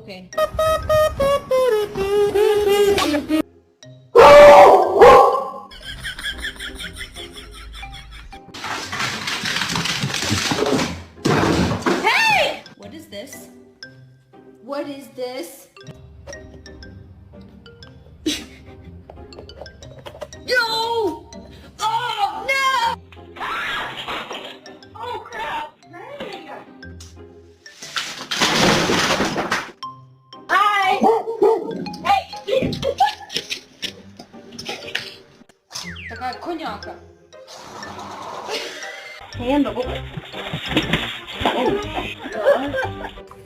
Okay. Hey! What is this? What is this? No! Oh, no! Oh, crap! Hey! Hi! Hey! Така коняка. Handle.